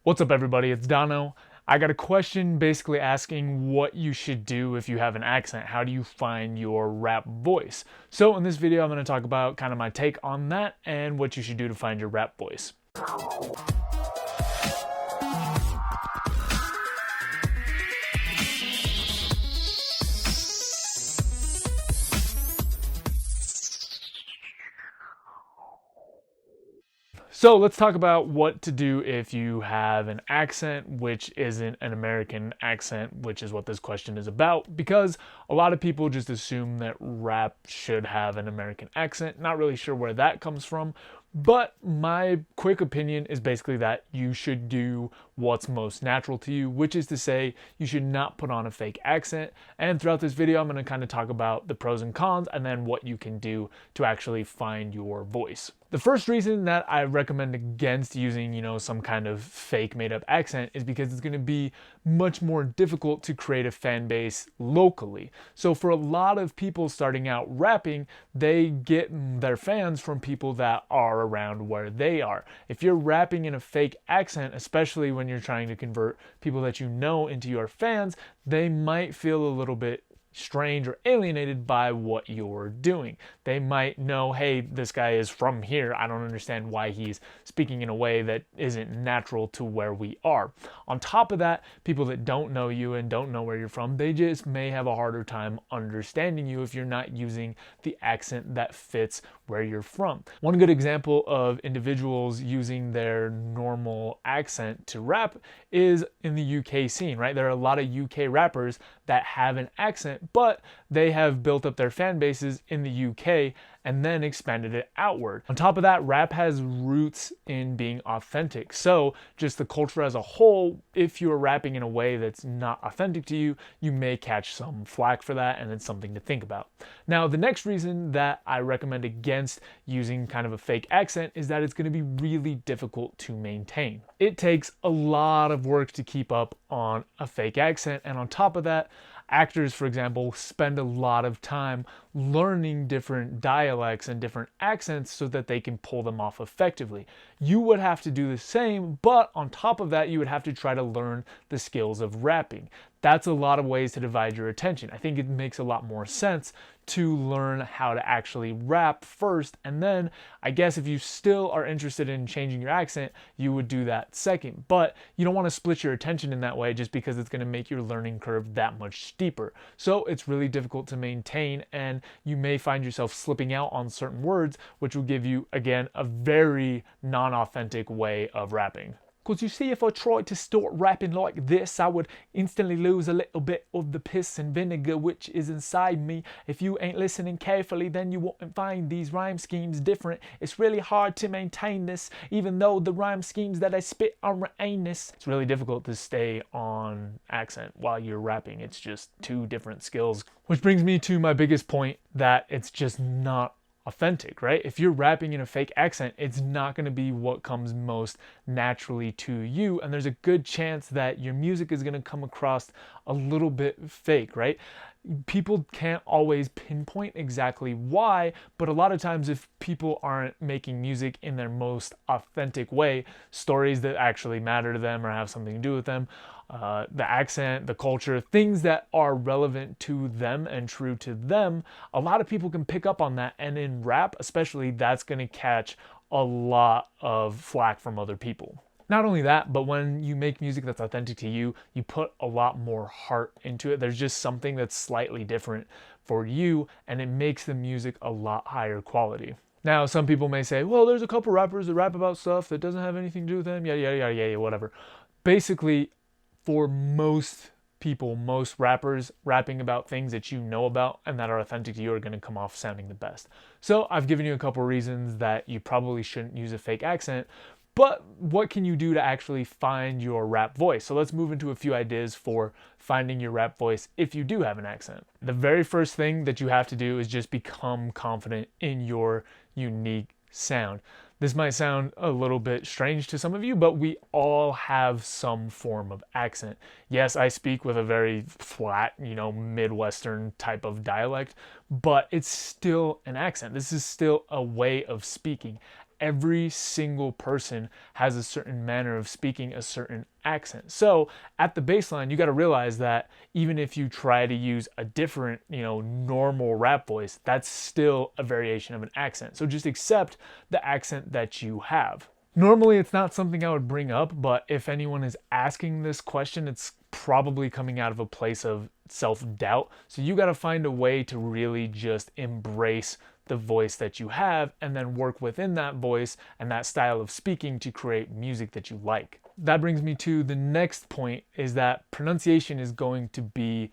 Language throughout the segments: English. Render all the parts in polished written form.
What's up, everybody? It's Dono. I got a question basically asking what you should do if you have an accent. How do you find your rap voice? So in this video, I'm going to talk about kind of my take on that and what you should do to find your rap voice. So let's talk about what to do if you have an accent which isn't an American accent, which is what this question is about, because a lot of people just assume that rap should have an American accent. Not really sure where that comes from, but my quick opinion is basically that you should do what's most natural to you, which is to say you should not put on a fake accent. And throughout this video, I'm going to kind of talk about the pros and cons and then what you can do to actually find your voice. The first reason that I recommend against using, some kind of fake made up accent is because it's going to be much more difficult to create a fan base locally. So for a lot of people starting out rapping, they get their fans from people that are around where they are. If you're rapping in a fake accent, especially when you're trying to convert people that you know into your fans, they might feel a little bit strange or alienated by what you're doing. They might know, hey, this guy is from here. I don't understand why he's speaking in a way that isn't natural to where we are. On top of that, people that don't know you and don't know where you're from, they just may have a harder time understanding you if you're not using the accent that fits where you're from. One good example of individuals using their normal accent to rap is in the UK scene, right? There are a lot of UK rappers that have an accent, but they have built up their fan bases in the UK and then expanded it outward. On top of that, rap has roots in being authentic. So just the culture as a whole, if you're rapping in a way that's not authentic to you, you may catch some flack for that, and it's something to think about. Now, the next reason that I recommend against using kind of a fake accent is that it's going to be really difficult to maintain. It takes a lot of work to keep up on a fake accent, and on top of that, actors, for example, spend a lot of time learning different dialects and different accents so that they can pull them off effectively. You would have to do the same, but on top of that, you would have to try to learn the skills of rapping. That's a lot of ways to divide your attention. I think it makes a lot more sense to learn how to actually rap first, and then I guess if you still are interested in changing your accent, you would do that second. But you don't want to split your attention in that way just because it's going to make your learning curve that much steeper. So it's really difficult to maintain, and you may find yourself slipping out on certain words, which will give you, again, a very non-authentic way of rapping. Because you see, if I tried to start rapping like this, I would instantly lose a little bit of the piss and vinegar which is inside me. If you ain't listening carefully, then you won't find these rhyme schemes different. It's really hard to maintain this, even though the rhyme schemes that I spit are anus. It's really difficult to stay on accent while you're rapping. It's just two different skills. Which brings me to my biggest point, that it's just not authentic, right? If you're rapping in a fake accent, it's not going to be what comes most naturally to you, and there's a good chance that your music is going to come across a little bit fake, right? People can't always pinpoint exactly why, but a lot of times if people aren't making music in their most authentic way, stories that actually matter to them or have something to do with them, the accent, the culture, things that are relevant to them and true to them, a lot of people can pick up on that. And in rap, especially, that's going to catch a lot of flack from other people. Not only that, but when you make music that's authentic to you, you put a lot more heart into it. There's just something that's slightly different for you, and it makes the music a lot higher quality. Now, some people may say, well, there's a couple rappers that rap about stuff that doesn't have anything to do with them, yada, yada, yada, yada, whatever. Basically, for most people, most rappers rapping about things that you know about and that are authentic to you are going to come off sounding the best. So I've given you a couple reasons that you probably shouldn't use a fake accent, but what can you do to actually find your rap voice? So let's move into a few ideas for finding your rap voice if you do have an accent. The very first thing that you have to do is just become confident in your unique sound. This might sound a little bit strange to some of you, but we all have some form of accent. Yes, I speak with a very flat, Midwestern type of dialect, but it's still an accent. This is still a way of speaking. every single person has a certain manner of speaking, a certain accent. So at the baseline, you got to realize that even if you try to use a different, normal rap voice, that's still a variation of an accent. So just accept the accent that you have. Normally, it's not something I would bring up, but if anyone is asking this question, it's probably coming out of a place of self doubt. So you got to find a way to really just embrace the voice that you have and then work within that voice and that style of speaking to create music that you like. That brings me to the next point, is that pronunciation is going to be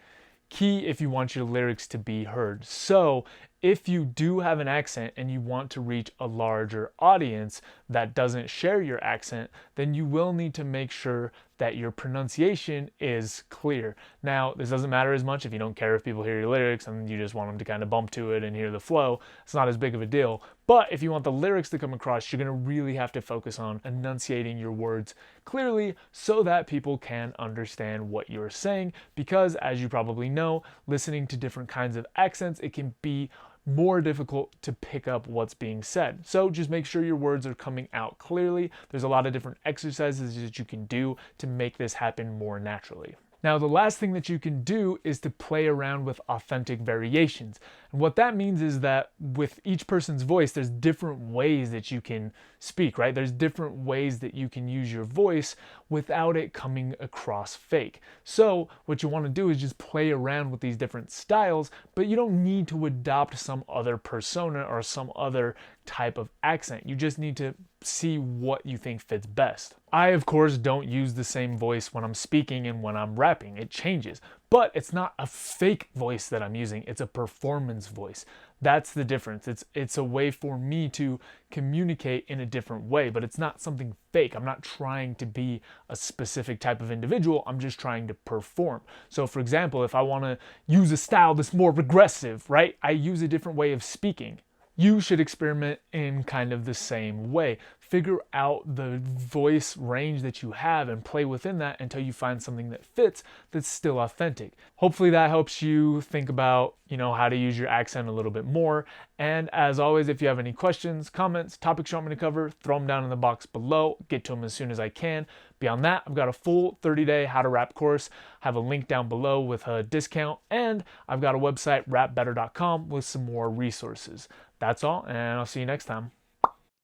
key if you want your lyrics to be heard. So if you do have an accent and you want to reach a larger audience that doesn't share your accent, then you will need to make sure that your pronunciation is clear. Now, this doesn't matter as much if you don't care if people hear your lyrics and you just want them to kind of bump to it and hear the flow. It's not as big of a deal. But if you want the lyrics to come across, you're going to really have to focus on enunciating your words clearly so that people can understand what you're saying. Because as you probably know, listening to different kinds of accents, it can be more difficult to pick up what's being said. So just make sure your words are coming out clearly. There's a lot of different exercises that you can do to make this happen more naturally. Now, the last thing that you can do is to play around with authentic variations. And what that means is that with each person's voice, there's different ways that you can speak, right? There's different ways that you can use your voice without it coming across fake. So what you want to do is just play around with these different styles, but you don't need to adopt some other persona or some other type of accent. You just need to see what you think fits best. I, of course, don't use the same voice when I'm speaking and when I'm rapping. It changes. But it's not a fake voice that I'm using. It's a performance voice. That's the difference. It's a way for me to communicate in a different way, but it's not something fake. I'm not trying to be a specific type of individual. I'm just trying to perform. So for example, if I want to use a style that's more regressive, right? I use a different way of speaking. You should experiment in kind of the same way. Figure out the voice range that you have and play within that until you find something that fits that's still authentic. Hopefully that helps you think about, how to use your accent a little bit more. And as always, if you have any questions, comments, topics you want me to cover, throw them down in the box below. Get to them as soon as I can. Beyond that, I've got a full 30-day how to rap course. I have a link down below with a discount, and I've got a website, rapbetter.com, with some more resources. That's all, and I'll see you next time.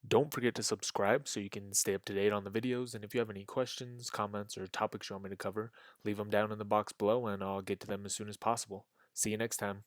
Don't forget to subscribe so you can stay up to date on the videos, and if you have any questions, comments, or topics you want me to cover, leave them down in the box below and I'll get to them as soon as possible. See you next time.